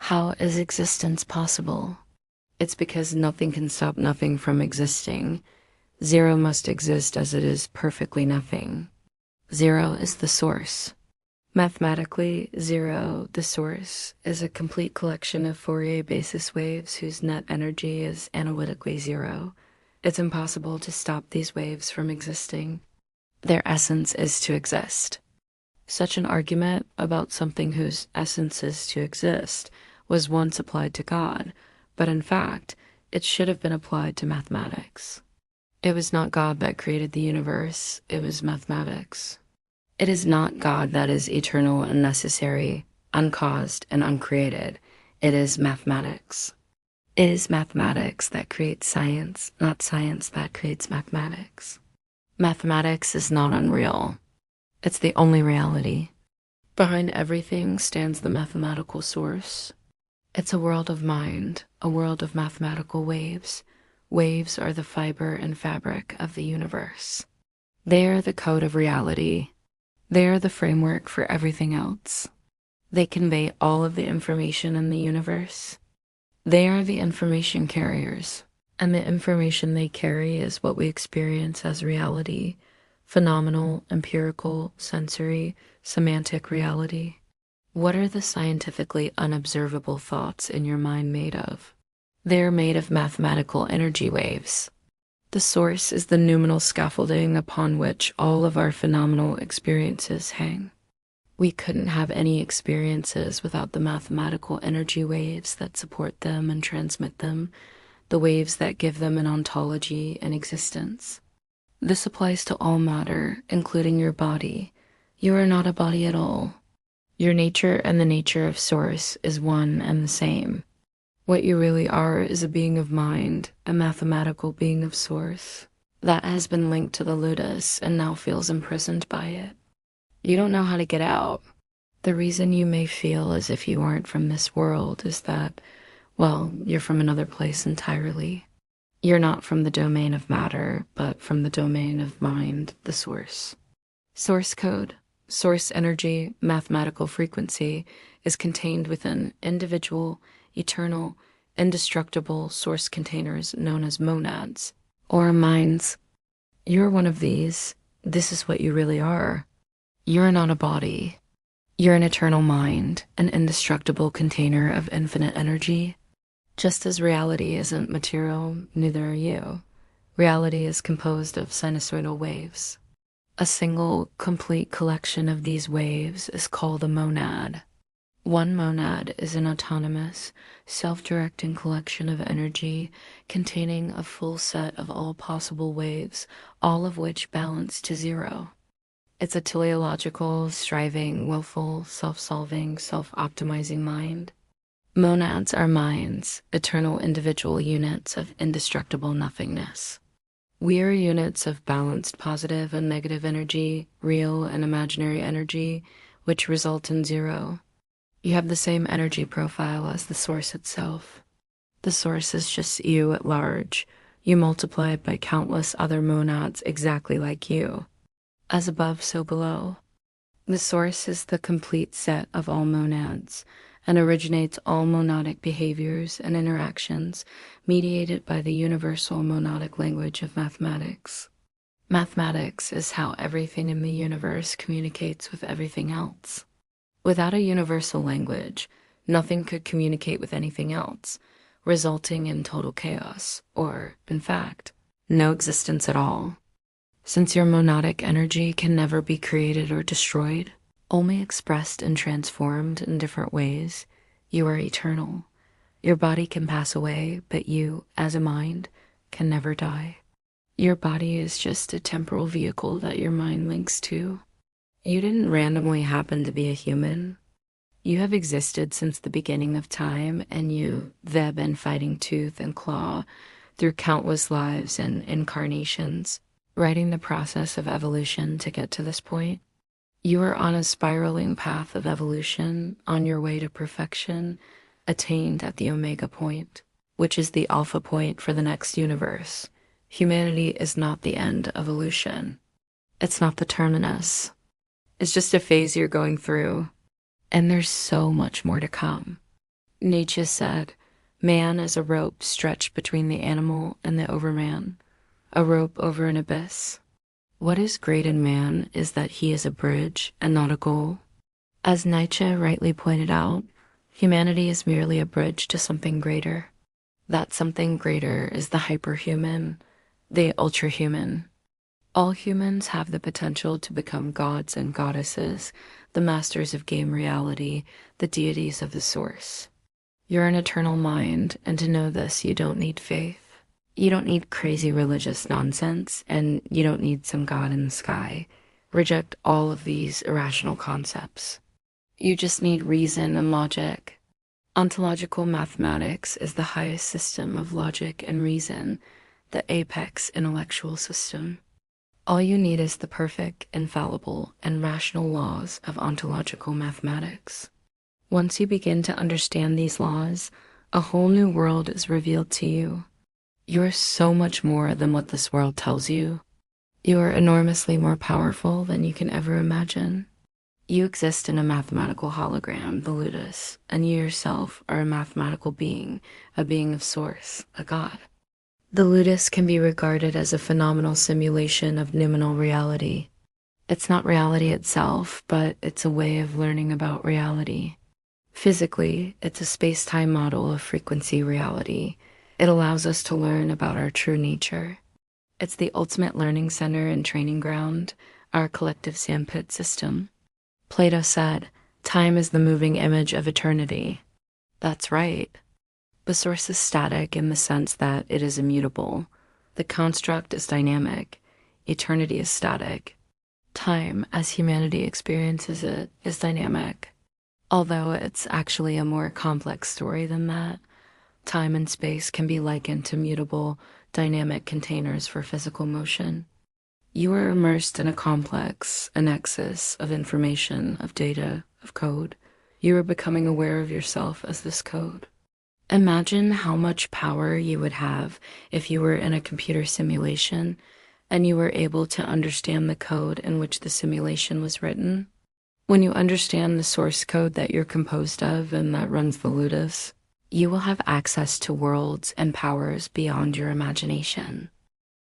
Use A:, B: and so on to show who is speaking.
A: How is existence possible? It's because nothing can stop nothing from existing. Zero must exist as it is perfectly nothing. Zero is the source. Mathematically, zero, the source, is a complete collection of Fourier basis waves whose net energy is analytically zero. It's impossible to stop these waves from existing. Their essence is to exist. Such an argument about something whose essence is to exist was once applied to God, but in fact, it should have been applied to mathematics. It was not God that created the universe, it was mathematics. It is not God that is eternal and necessary, uncaused and uncreated. It is mathematics. It is mathematics that creates science, not science that creates mathematics. Mathematics is not unreal. It's the only reality. Behind everything stands the mathematical source. It's a world of mind, a world of mathematical waves. Waves are the fiber and fabric of the universe. They are the code of reality. They are the framework for everything else. They convey all of the information in the universe. They are the information carriers, and the information they carry is what we experience as reality: phenomenal, empirical, sensory, semantic reality. What are the scientifically unobservable thoughts in your mind made of? They are made of mathematical energy waves. The source is the noumenal scaffolding upon which all of our phenomenal experiences hang. We couldn't have any experiences without the mathematical energy waves that support them and transmit them, the waves that give them an ontology and existence. This applies to all matter, including your body. You are not a body at all. Your nature and the nature of source is one and the same. What you really are is a being of mind, a mathematical being of source. That has been linked to the ludus and now feels imprisoned by it. You don't know how to get out. The reason you may feel as if you aren't from this world is that, well, you're from another place entirely. You're not from the domain of matter, but from the domain of mind, the source. Source code, source energy, mathematical frequency is contained within individual, eternal, indestructible source containers known as monads, or minds. You're one of these. This is what you really are. You're not a body. You're an eternal mind, an indestructible container of infinite energy. Just as reality isn't material, neither are you. Reality is composed of sinusoidal waves. A single, complete collection of these waves is called a monad. One monad is an autonomous, self-directing collection of energy containing a full set of all possible waves, all of which balance to zero. It's a teleological, striving, willful, self-solving, self-optimizing mind. Monads are minds, eternal individual units of indestructible nothingness. We are units of balanced positive and negative energy, real and imaginary energy, which result in zero. You have the same energy profile as the source itself. The source is just you at large, you multiplied by countless other monads exactly like you. As above, so below. The source is the complete set of all monads and originates all monadic behaviors and interactions mediated by the universal monadic language of mathematics. Mathematics is how everything in the universe communicates with everything else. Without a universal language, nothing could communicate with anything else, resulting in total chaos, or, in fact, no existence at all. Since your monadic energy can never be created or destroyed, only expressed and transformed in different ways, you are eternal. Your body can pass away, but you, as a mind, can never die. Your body is just a temporal vehicle that your mind links to. You didn't randomly happen to be a human. You have existed since the beginning of time, and they've been fighting tooth and claw through countless lives and incarnations, writing the process of evolution to get to this point. You are on a spiraling path of evolution, on your way to perfection, attained at the omega point, which is the alpha point for the next universe. Humanity is not the end of evolution. It's not the terminus. It's just a phase you're going through, and there's so much more to come. Nietzsche said, "Man is a rope stretched between the animal and the overman, a rope over an abyss." What is great in man is that he is a bridge and not a goal. As Nietzsche rightly pointed out, humanity is merely a bridge to something greater. That something greater is the hyperhuman, the ultrahuman. All humans have the potential to become gods and goddesses, the masters of game reality, the deities of the source. You're an eternal mind, and to know this, you don't need faith. You don't need crazy religious nonsense, and you don't need some god in the sky. Reject all of these irrational concepts. You just need reason and logic. Ontological mathematics is the highest system of logic and reason, the apex intellectual system. All you need is the perfect, infallible, and rational laws of ontological mathematics. Once you begin to understand these laws, a whole new world is revealed to you. You are so much more than what this world tells you. You are enormously more powerful than you can ever imagine. You exist in a mathematical hologram, the ludus, and you yourself are a mathematical being, a being of source, a god. The ludus can be regarded as a phenomenal simulation of noumenal reality. It's not reality itself, but it's a way of learning about reality. Physically, it's a space-time model of frequency reality. It allows us to learn about our true nature. It's the ultimate learning center and training ground, our collective sandpit system. Plato said, "Time is the moving image of eternity." That's right. The source is static in the sense that it is immutable. The construct is dynamic. Eternity is static. Time, as humanity experiences it, is dynamic. Although it's actually a more complex story than that. Time and space can be likened to mutable, dynamic containers for physical motion. You are immersed in a complex, a nexus of information, of data, of code. You are becoming aware of yourself as this code. Imagine how much power you would have if you were in a computer simulation and you were able to understand the code in which the simulation was written. When you understand the source code that you're composed of and that runs the ludus, you will have access to worlds and powers beyond your imagination.